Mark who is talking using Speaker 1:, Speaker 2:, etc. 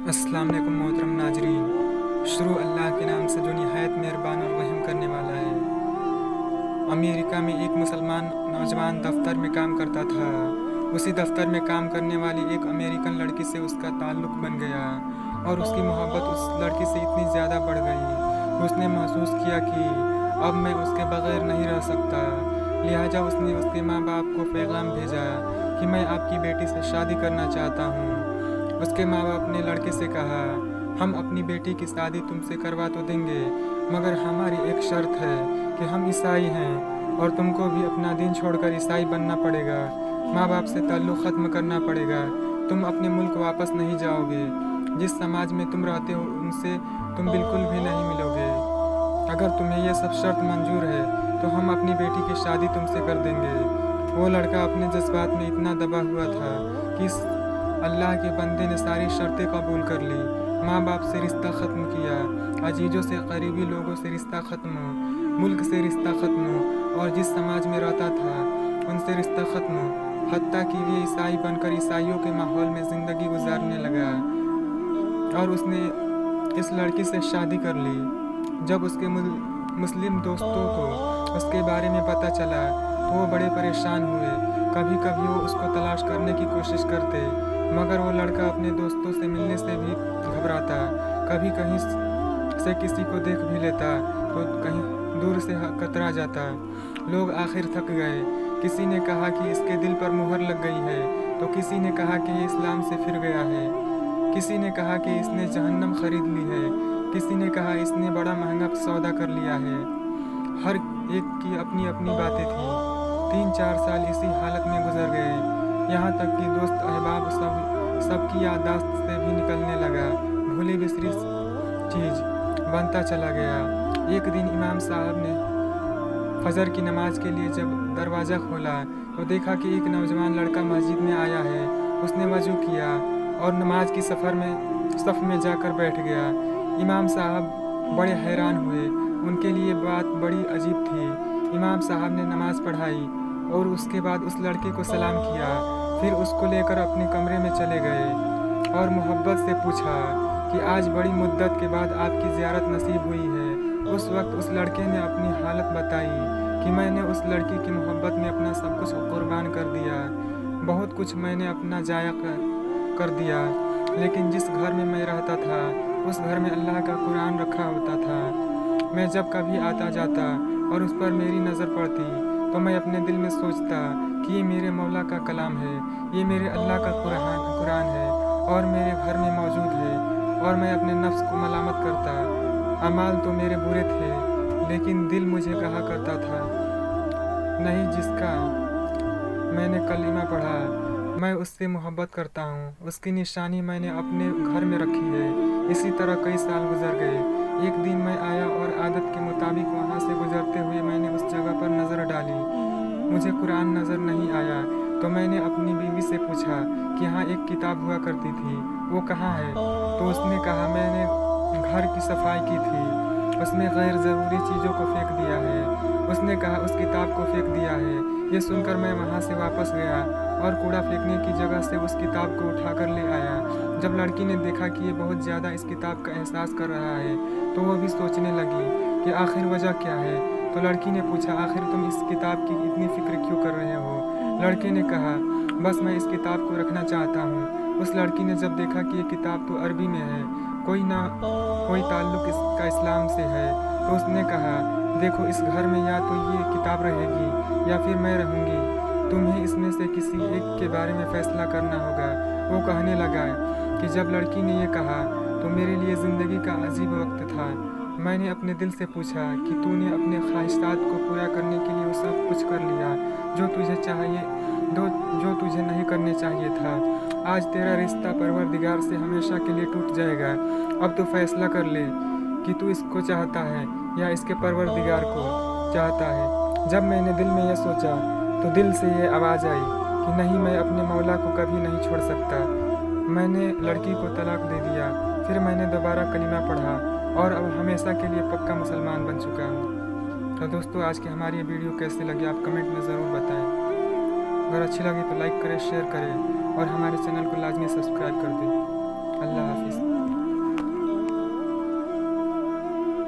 Speaker 1: अस्सलाम वालेकुम मोहतरम नाजरीन। शुरू अल्लाह के नाम से जो निहायत मेहरबान और रहम करने वाला है। अमेरिका में एक मुसलमान नौजवान दफ्तर में काम करता था। उसी दफ्तर में काम करने वाली एक अमेरिकन लड़की से उसका ताल्लुक़ बन गया और उसकी मोहब्बत उस लड़की से इतनी ज़्यादा बढ़ गई कि उसने महसूस किया कि अब मैं उसके बग़ैर नहीं रह सकता। लिहाजा उसने उसके माँ बाप को पैगाम भेजा कि मैं आपकी बेटी से शादी करना चाहता हूँ। उसके माँ बाप ने लड़के से कहा, हम अपनी बेटी की शादी तुमसे करवा तो देंगे, मगर हमारी एक शर्त है कि हम ईसाई हैं और तुमको भी अपना दीन छोड़कर ईसाई बनना पड़ेगा। माँ बाप से ताल्लुक़ ख़त्म करना पड़ेगा। तुम अपने मुल्क वापस नहीं जाओगे। जिस समाज में तुम रहते हो उनसे तुम बिल्कुल भी नहीं मिलोगे। अगर तुम्हें यह सब शर्त मंजूर है तो हम अपनी बेटी की शादी तुमसे कर देंगे। वो लड़का अपने जज्बात में इतना दबा हुआ था कि अल्लाह के बंदे ने सारी शर्तें कबूल कर ली। माँ बाप से रिश्ता ख़त्म किया, अजीज़ों से करीबी लोगों से रिश्ता ख़त्म, मुल्क से रिश्ता ख़त्म और जिस समाज में रहता था उनसे रिश्ता ख़त्म। हत्ता कि वे ईसाई बनकर ईसाइयों के माहौल में ज़िंदगी गुजारने लगा और उसने इस लड़की से शादी कर ली। जब उसके मुस्लिम दोस्तों को उसके बारे में पता चला तो वो बड़े परेशान हुए। कभी कभी वो उसको तलाश करने की कोशिश करते, मगर वो लड़का अपने दोस्तों से मिलने से भी घबराता। कभी कहीं से किसी को देख भी लेता तो कहीं दूर से कतरा जाता। लोग आखिर थक गए। किसी ने कहा कि इसके दिल पर मुहर लग गई है, तो किसी ने कहा कि ये इस्लाम से फिर गया है। किसी ने कहा कि इसने जहन्नम खरीद ली है। किसी ने कहा इसने बड़ा महंगा सौदा कर लिया है। हर एक की अपनी अपनी बातें थीं। 3-4 साल इसी हालत में गुजर गए, यहाँ तक कि दोस्त अहबाब सबकी याददाश्त से भी निकलने लगा। भूली बिसरी चीज़ बनता चला गया। एक दिन इमाम साहब ने फजर की नमाज के लिए जब दरवाज़ा खोला तो देखा कि एक नौजवान लड़का मस्जिद में आया है। उसने वज़ू किया और नमाज की सफ़ में जाकर बैठ गया। इमाम साहब बड़े हैरान हुए। उनके लिए बात बड़ी अजीब थी। इमाम साहब ने नमाज़ पढ़ाई और उसके बाद उस लड़के को सलाम किया। फिर उसको लेकर अपने कमरे में चले गए और मोहब्बत से पूछा कि आज बड़ी मुद्दत के बाद आपकी ज़ियारत नसीब हुई है। उस वक्त उस लड़के ने अपनी हालत बताई कि मैंने उस लड़की की मोहब्बत में अपना सब कुछ कुर्बान कर दिया। बहुत कुछ मैंने अपना ज़ाया कर दिया, लेकिन जिस घर में मैं रहता था उस घर में अल्लाह का कुरान रखा होता था। मैं जब कभी आता जाता और उस पर मेरी नज़र पड़ती तो मैं अपने दिल में सोचता कि ये मेरे मौला का कलाम है, ये मेरे अल्लाह का कुरान है और मेरे घर में मौजूद है। और मैं अपने नफ्स को मलामत करता। अमाल तो मेरे बुरे थे, लेकिन दिल मुझे कहा करता था, नहीं, जिसका मैंने कलीमा पढ़ा मैं उससे मोहब्बत करता हूँ। उसकी निशानी मैंने अपने घर में रखी है। इसी तरह कई साल गुजर गए। एक दिन मैं आया और आदत के मुताबिक वहाँ से गुजरते हुए मैंने उस जगह पर नज़र डाली। मुझे कुरान नज़र नहीं आया तो मैंने अपनी बीवी से पूछा कि यहाँ एक किताब हुआ करती थी, वो कहाँ है? तो उसने कहा, मैंने घर की सफाई की थी, उसमें गैर ज़रूरी चीज़ों को फेंक दिया है। उसने कहा उस किताब को फेंक दिया है। ये सुनकर मैं वहाँ से वापस गया और कूड़ा फेंकने की जगह से उस किताब को उठाकर ले आया। जब लड़की ने देखा कि ये बहुत ज़्यादा इस किताब का एहसास कर रहा है तो वो भी सोचने लगी कि आखिर वजह क्या है। तो लड़की ने पूछा, आखिर तुम इस किताब की इतनी फ़िक्र क्यों कर रहे हो? लड़के ने कहा, बस मैं इस किताब को रखना चाहता हूँ। उस लड़की ने जब देखा कि ये किताब तो अरबी में है, कोई ताल्लुक़ इसका इस्लाम से है, तो उसने कहा, देखो, इस घर में या तो ये किताब रहेगी या फिर मैं रहूँगी। तुम्हें इसमें से किसी एक के बारे में फ़ैसला करना होगा। वो कहने लगा कि जब लड़की ने ये कहा तो मेरे लिए ज़िंदगी का अजीब वक्त था। मैंने अपने दिल से पूछा कि तूने अपने ख्वाहिशात को पूरा करने के लिए वो सब कुछ कर लिया जो तुझे नहीं करने चाहिए था। आज तेरा रिश्ता परवरदिगार से हमेशा के लिए टूट जाएगा। अब तो फैसला कर ले कि तू इसको चाहता है या इसके परवरदिगार को चाहता है। जब मैंने दिल में यह सोचा तो दिल से ये आवाज़ आई कि नहीं, मैं अपने मौला को कभी नहीं छोड़ सकता। मैंने लड़की को तलाक दे दिया। फिर मैंने दोबारा कलीमा पढ़ा और अब हमेशा के लिए पक्का मुसलमान बन चुका हूँ। तो दोस्तों, आज की हमारी ये वीडियो कैसी लगी आप कमेंट में ज़रूर बताएं। अगर अच्छी लगी तो लाइक करें, शेयर करें और हमारे चैनल को लाजमी सब्सक्राइब कर दें।